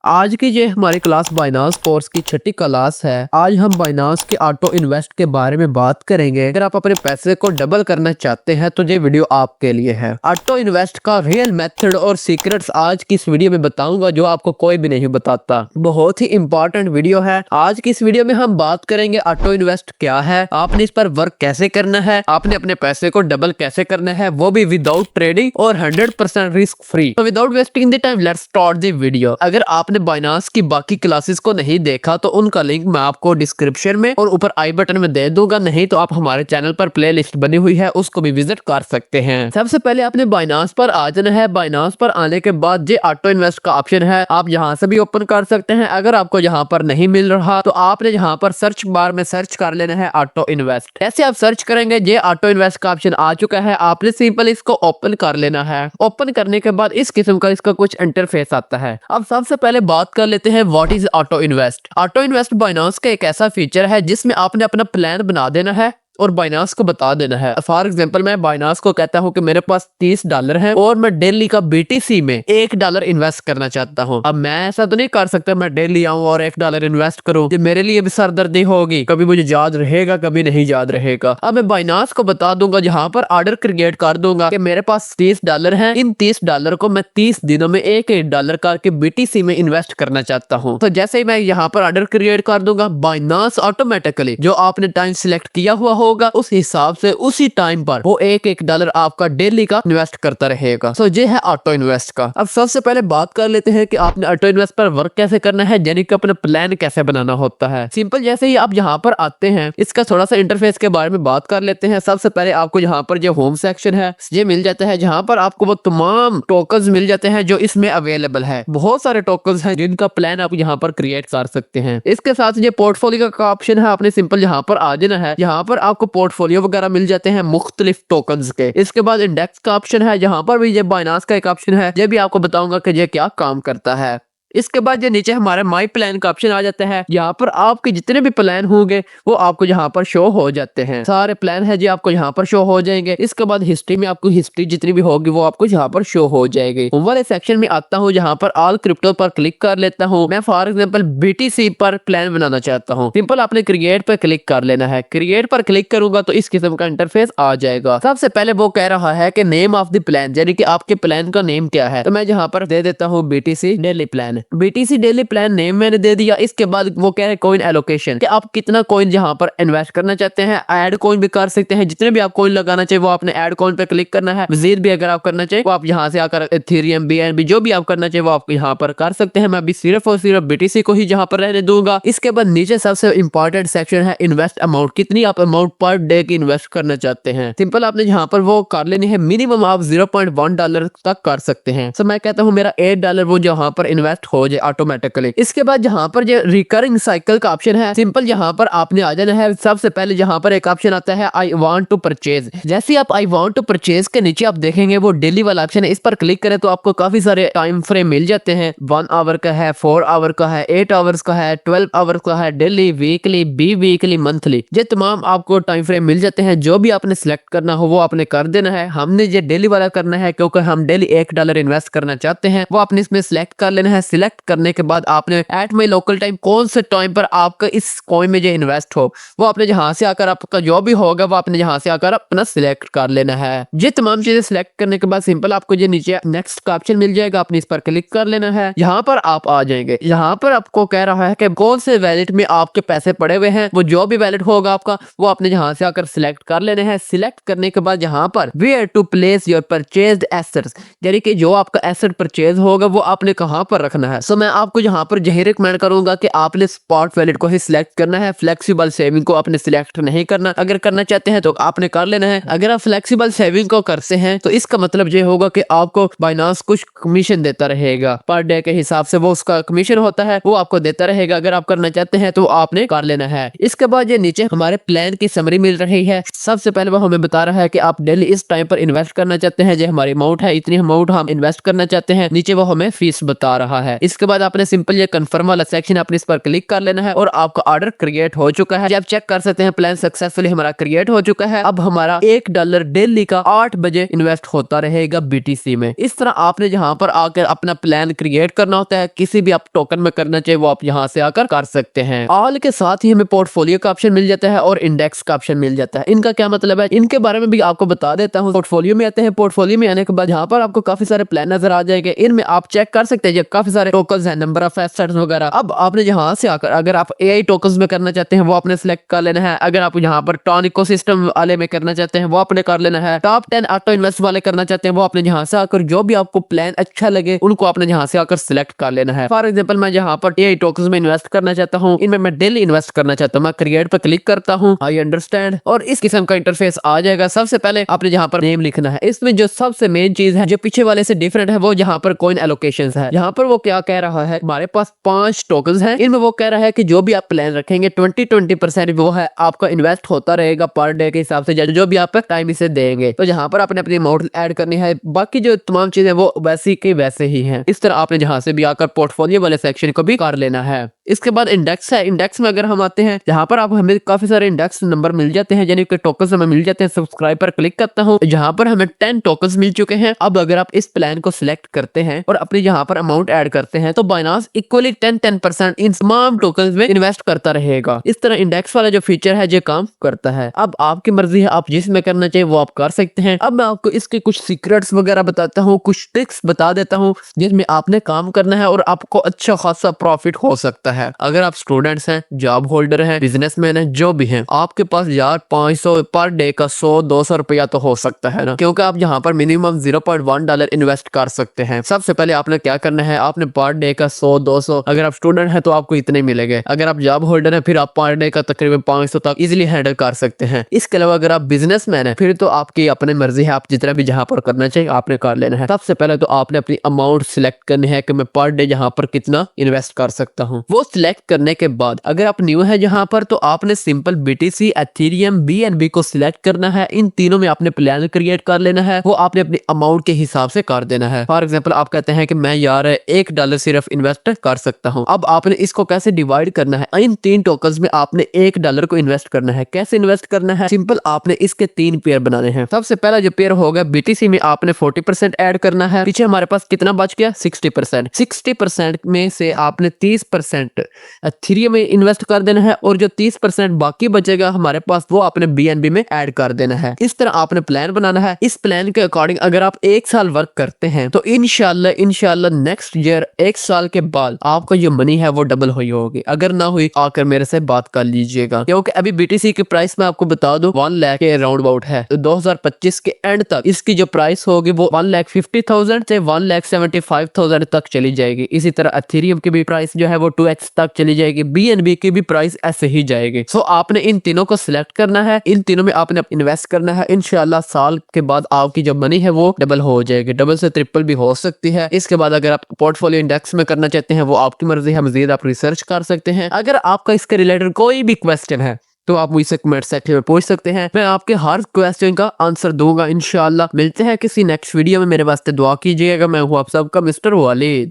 आज की ये हमारी क्लास बाइनांस कोर्स की छठी क्लास है। आज हम बाइनांस के ऑटो इन्वेस्ट के बारे में बात करेंगे। अगर आप अपने पैसे को डबल करना चाहते हैं तो ये वीडियो आपके लिए है। ऑटो इन्वेस्ट का रियल मेथड और सीक्रेट्स आज की इस वीडियो में बताऊंगा, जो आपको कोई भी नहीं बताता। बहुत ही इंपॉर्टेंट वीडियो है। आज की इस वीडियो में हम बात करेंगे ऑटो इन्वेस्ट क्या है, आपने इस पर वर्क कैसे करना है, आपने अपने पैसे को डबल कैसे करना है, वो भी विदाउट ट्रेडिंग और 100% रिस्क फ्री। तो without wasting the time let's start the video. अगर आपने बाइनांस की बाकी क्लासेस को नहीं देखा तो उनका लिंक मैं आपको डिस्क्रिप्शन में और ऊपर आई बटन में दे दूंगा, नहीं तो आप हमारे चैनल पर प्लेलिस्ट बनी हुई है, उसको भी विजिट कर सकते हैं। सबसे पहले आपने बाइनांस पर आ जाना है। बाइनांस पर आने के बाद ये ऑटो इन्वेस्ट का ऑप्शन है, आप यहाँ से भी ओपन कर सकते हैं। अगर आपको यहाँ पर नहीं मिल रहा तो आपने यहाँ पर सर्च बार में सर्च कर लेना है ऑटो इन्वेस्ट। ऐसे आप सर्च करेंगे, ये ऑटो इन्वेस्ट का ऑप्शन आ चुका है। आपने सिंपल इसको ओपन कर लेना है। ओपन करने के बाद इस किस्म का इसका कुछ इंटरफेस आता है। अब सबसे पहले बात कर लेते हैं what is auto invest. Auto invest Binance का एक ऐसा फीचर है जिसमें आपने अपना प्लान बना देना है और बाइनांस को बता देना है। फॉर एग्जांपल मैं बाइनांस को कहता हूं कि मेरे पास $30 है और मैं डेली का BTC में $1 इन्वेस्ट करना चाहता हूं। अब मैं ऐसा तो नहीं कर सकता मैं डेली आऊं और $1 इन्वेस्ट करूं, ये मेरे लिए भी सरदर्दी होगी, कभी मुझे याद रहेगा कभी नहीं याद रहेगा। अब मैं बाइनांस को बता दूंगा, यहाँ पर ऑर्डर क्रिएट कर दूंगा कि मेरे पास $30 है, इन $30 को मैं 30 दिनों में $1 करके BTC में इन्वेस्ट करना चाहता हूँ। तो जैसे ही मैं यहाँ पर ऑर्डर क्रिएट कर दूंगा, बाइनांस ऑटोमेटिकली जो आपने टाइम सिलेक्ट किया हुआ होगा उस हिसाब से उसी टाइम पर वो $1 आपका डेली का इन्वेस्ट करता रहेगा। सो ये है ऑटो इन्वेस्ट का। अब सबसे पहले बात कर लेते हैं कि आपने ऑटो इन्वेस्ट पर वर्क कैसे करना है, यानी कि अपना प्लान कैसे बनाना होता है। सिंपल, जैसे ही आप यहाँ पर आते हैं, इसका थोड़ा सा इंटरफेस के बारे में बात कर लेते हैं। सबसे पहले आपको यहाँ पर जो होम सेक्शन है ये मिल जाता है, जहाँ पर आपको वो तमाम टोकन्स मिल जाते हैं जो इसमें अवेलेबल है। बहुत सारे टोकन्स हैं जिनका प्लान आप यहाँ पर क्रिएट कर सकते हैं। इसके साथ ये पोर्टफोलियो का ऑप्शन है, आपने सिंपल यहाँ पर आ जाना है। यहाँ पर आपको पोर्टफोलियो वगैरह मिल जाते हैं मुख्तलिफ टोकन्स के। इसके बाद इंडेक्स का ऑप्शन है, यहाँ पर भी ये बाइनांस का एक ऑप्शन है, ये भी आपको बताऊंगा कि ये क्या काम करता है। इसके बाद ये नीचे हमारे माई प्लान का ऑप्शन आ जाता है। यहाँ पर आपके जितने भी प्लान होंगे वो आपको यहाँ पर शो हो जाते हैं। सारे प्लान है जी आपको यहाँ पर शो हो जाएंगे। इसके बाद हिस्ट्री में आपको हिस्ट्री जितनी भी होगी वो आपको यहाँ पर शो हो जाएगी। होम वाले सेक्शन में आता हूँ, यहाँ पर ऑल क्रिप्टो पर क्लिक कर लेता हूँ। मैं फॉर एग्जाम्पल BTC पर प्लान बनाना चाहता हूँ। सिंपल आपने क्रिएट पर क्लिक कर लेना है। क्रिएट पर क्लिक करूंगा तो इस किस्म का इंटरफेस आ जाएगा। सबसे पहले वो कह रहा है कि नेम ऑफ द प्लान, यानी कि आपके प्लान का नेम क्या है। तो मैं यहाँ पर दे देता हूँ BTC daily plan. BTC daily plan name मैंने दे दिया। इसके बाद वो कह रहे कॉइन एलोकेशन, कि आप कितना कॉइन यहाँ पर इन्वेस्ट करना चाहते हैं। ऐड कॉइन भी कर सकते हैं, जितने भी आप कॉइन लगाना चाहिए वो आपने ऐड कॉइन पे क्लिक करना है। मजीद भी अगर आप करना चाहिए वो आप यहाँ से आकर इथेरियम BNB जो भी आप करना चाहिए वो आप यहाँ पर कर सकते हैं। मैं अभी सिर्फ और सिर्फ BTC को ही यहाँ पर रहने दूंगा। इसके बाद नीचे सबसे इंपॉर्टेंट सेक्शन है इन्वेस्ट अमाउंट, कितनी आप अमाउंट पर डे की इन्वेस्ट करना चाहते हैं। सिंपल आपने यहाँ पर वो कर लेनी है। मिनिमम आप $0.1 तक कर सकते हैं। तो मैं कहता हूँ मेरा $8 वो यहाँ पर इन्वेस्ट हो जाए ऑटोमेटिकली। इसके बाद यहाँ पर जो रिकरिंग साइकिल का ऑप्शन है, सिंपल यहाँ पर आपने आ जाना है। सबसे पहले यहाँ पर एक ऑप्शन आता है आई वांट टू परचेज। जैसे आप आई वांट टू परचेज के नीचे आप देखेंगे वो डेली वाला ऑप्शन है, इस पर क्लिक करें तो आपको काफी सारे टाइम फ्रेम मिल जाते हैं। 1 आवर का है, 4 आवर का है, 8 आवर्स का है, 12 आवर्स का है, डेली, वीकली, वीकली, मंथली, ये तमाम आपको टाइम फ्रेम मिल जाते हैं। जो भी आपने सिलेक्ट करना हो वो आपने कर देना है। हमने ये डेली वाला करना है क्योंकि हम डेली $1 इन्वेस्ट करना चाहते हैं। वो आपने इसमें सिलेक्ट कर लेना है। सिलेक्ट करने के बाद आपने एट माई लोकल टाइम कौन से टाइम पर आपका इस कॉइन में जो इन्वेस्ट हो वो आपने जहां से आकर आपका जो भी होगा वो आपने जहां से आकर अपना सिलेक्ट कर लेना है। ये तमाम चीजें सिलेक्ट करने के बाद सिंपल आपको ये नीचे नेक्स्ट का ऑप्शन मिल जाएगा, आपने इस पर क्लिक कर लेना है। यहाँ पर आप आ जाएंगे। यहाँ पर आपको कह रहा है कि कौन से वैलेट में आपके पैसे पड़े हुए हैं, वो जो भी वैलेट होगा आपका वो आपने जहां से आकर सिलेक्ट कर लेना है। सिलेक्ट करने के बाद यहाँ पर where to place your purchased assets, यानी कि जो आपका एसेट परचेज होगा वो आपने कहाँ पर रखना है। सो मैं आपको यहाँ पर यही रिकमेंड करूंगा कि आपने स्पॉट वैलेट को ही सिलेक्ट करना है। फ्लेक्सिबल सेविंग को आपने सिलेक्ट नहीं करना। अगर करना चाहते हैं तो आपने कर लेना है। अगर आप फ्लेक्सिबल सेविंग को करते हैं तो इसका मतलब ये होगा कि आपको बाइनांस कुछ कमीशन देता रहेगा, पर डे के हिसाब से वो उसका कमीशन होता है, वो आपको देता रहेगा। अगर आप करना चाहते हैं तो आपने कर लेना है। इसके बाद ये नीचे हमारे प्लान की समरी मिल रही है। सबसे पहले वो हमें बता रहा है कि आप डेली इस टाइम पर इन्वेस्ट करना चाहते हैं, जो हमारी अमाउंट है इतनी अमाउंट हम इन्वेस्ट करना चाहते हैं। नीचे वो हमें फीस बता रहा है। है। इसके बाद आपने सिंपल ये कंफर्म वाला सेक्शन अपने इस पर क्लिक कर लेना है और आपका ऑर्डर क्रिएट हो चुका है। आप चेक कर सकते हैं प्लान सक्सेसफुली हमारा क्रिएट हो चुका है। अब हमारा $1 डेली का 8 बजे इन्वेस्ट होता रहेगा BTC में। इस तरह आपने जहां पर आकर अपना प्लान क्रिएट करना होता है, किसी भी आप टोकन में करना चाहिए वो आप यहां से आकर कर सकते हैं। ऑल के साथ ही हमें पोर्टफोलियो का ऑप्शन मिल जाता है और इंडेक्स का ऑप्शन मिल जाता है। इनका क्या मतलब है, इनके बारे में भी आपको बता देता हूँ। पोर्टफोलियो में आते हैं, पोर्टफोलियो में आने के बाद यहाँ पर आपको काफी सारे प्लान नजर आ जाएंगे। इनमें आप चेक कर सकते हैं काफी सारे टोकन्स हैं, नंबर ऑफ एसेट्स वगैरह। अब आपने यहाँ से आकर अगर आप AI टोकन्स में करना चाहते हैं वो आपने सिलेक्ट कर लेना है। अगर आप यहाँ पर टॉन इकोसिस्टम वाले में करना चाहते हैं वो आपने कर लेना है। टॉप 10 ऑटो इन्वेस्ट वाले करना चाहते हैं वो आपने यहाँ से आकर जो भी आपको प्लान अच्छा लगे उनको आपने यहाँ से आकर सिलेक्ट कर लेना है। फॉर एग्जाम्पल मैं यहाँ पर AI टोकन्स में इन्वेस्ट करना चाहता हूँ, इनमें मैं डेली इन्वेस्ट करना चाहता हूँ। मैं क्रिएट पर क्लिक करता हूँ, आई अंडरस्टैंड, और इस किस्म का इंटरफेस आ जाएगा। सबसे पहले आपने यहाँ पर नेम लिखना है। इसमें जो सबसे मेन चीज है जो पीछे वाले से डिफरेंट है वो यहाँ पर कॉइन एलोकेशन है। यहाँ पर वो क्या कह रहा है, हमारे पास 5 टोकन्स हैं, इनमें वो कह रहा है कि जो भी आप प्लान रखेंगे 20% वो है आपका इन्वेस्ट होता रहेगा पर डे के हिसाब से, जो भी आप टाइम इसे देंगे। तो यहाँ पर आपने अपनी अमाउंट ऐड करनी है, बाकी जो तमाम चीजें वो वैसी के वैसे ही हैं। इस तरह आपने जहाँ से भी आकर पोर्टफोलियो वाले सेक्शन को भी कर लेना है। इसके बाद इंडेक्स है। इंडेक्स में अगर हम आते हैं जहाँ पर आप हमें काफी सारे इंडेक्स नंबर मिल जाते हैं, यानी कि टोकन्स हमें मिल जाते हैं। सब्सक्राइब पर क्लिक करता हूँ, जहाँ पर हमें 10 टोकन्स मिल चुके हैं। अब अगर आप इस प्लान को सिलेक्ट करते हैं और अपने यहाँ पर अमाउंट ऐड करते हैं तो बाइनांस इक्वली 10% इन तमाम टोकन्स में इन्वेस्ट करता रहेगा। इस तरह इंडेक्स वाला जो फीचर है ये काम करता है। अब आपकी मर्जी है, आप जिसमें करना चाहिए वो आप कर सकते हैं। अब मैं आपको इसके कुछ सीक्रेट्स वगैरह बताता हूँ, कुछ ट्रिक्स बता देता हूँ जिसमें आपने काम करना है और आपको अच्छा खासा प्रॉफिट हो सकता है। अगर आप स्टूडेंट्स हैं, जॉब होल्डर हैं, बिजनेसमैन हैं, जो भी हैं, आपके पास यार 500 पर डे का 100-200 रुपया तो हो सकता है ना, क्योंकि आप यहाँ पर मिनिमम $0.1 इन्वेस्ट कर सकते हैं। सबसे पहले आपने क्या करना है, आपने पर डे का 100-200, अगर आप स्टूडेंट हैं तो आपको इतने मिलेंगे। अगर आप जॉब होल्डर हैं फिर आप पर डे का तकरीबन 500 तक इजिली हैंडल कर सकते हैं। इसके अलावा अगर आप बिजनेसमैन हैं फिर तो आपकी अपनी मर्जी है, आप जितना भी जहाँ पर करना चाहिए आपने कर लेना है। सबसे पहले तो आपने अपनी अमाउंट सिलेक्ट करनी है कि मैं पर डे यहाँ पर कितना इन्वेस्ट कर सकता हूँ। वो सिलेक्ट करने के बाद अगर आप न्यू है यहाँ पर तो आपने सिंपल BTC, एथेरियम, BNB को सिलेक्ट करना है। इन तीनों में आपने प्लान क्रिएट कर लेना है, वो आपने अपनी अमाउंट के हिसाब से कर देना है। फॉर एग्जांपल आप कहते हैं कि मैं यार $1 सिर्फ इन्वेस्ट कर सकता हूँ। अब आपने इसको कैसे डिवाइड करना है, इन 3 टोकन्स में आपने $1 को इन्वेस्ट करना है। कैसे इन्वेस्ट करना है, सिंपल आपने इसके 3 पेयर बनाने हैं। सबसे पहला जो पेयर होगा BTC में आपने 40% ऐड करना है। पीछे हमारे पास कितना बच गया, 60%। 60% में से आपने 30% एथेरियम में इन्वेस्ट कर देना है और जो 30% बाकी बचेगा हमारे पास वो आपने BNB में ऐड कर देना है। इस तरह आपने प्लान बनाना है। इस प्लान के अकॉर्डिंग अगर आप 1 साल वर्क करते हैं तो इंशाल्लाह नेक्स्ट ईयर 1 साल के बाद आपका जो मनी है वो डबल हुई होगी। अगर ना हुई आकर मेरे से बात कर लीजिएगा, क्योंकि अभी BTC की प्राइस मैं आपको बता दूं 1 लाख के राउंड अबाउट है। तो 2025 के एंड तक इसकी जो प्राइस होगी वो 1,50,000 से 1,75,000 तक चली जाएगी। इसी तरह एथेरियम की भी प्राइस जो है वो 2x तक चली जाएगी, BNB की भी प्राइस ऐसे ही जाएगी। सो आपने इन तीनों को सिलेक्ट करना है, इन तीनों में आपने इन्वेस्ट करना है। इंशाल्लाह साल के बाद आपकी जो मनी है वो डबल हो जाएगी, डबल से ट्रिपल भी हो सकती है। इसके बाद अगर आप पोर्टफोलियो इंडेक्स में करना चाहते हैं वो आपकी मर्जी है, मजीद आप रिसर्च कर सकते हैं। अगर आपका इसके रिलेटेड कोई भी क्वेश्चन है तो आप मुझसे कमेंट सेक्शन में पूछ सकते हैं, मैं आपके हर क्वेश्चन का आंसर दूंगा इंशाल्लाह। मिलते हैं किसी नेक्स्ट वीडियो में, मेरे वास्ते दुआ कीजिएगा। मैं हूँ आप सबका मिस्टर वालिद।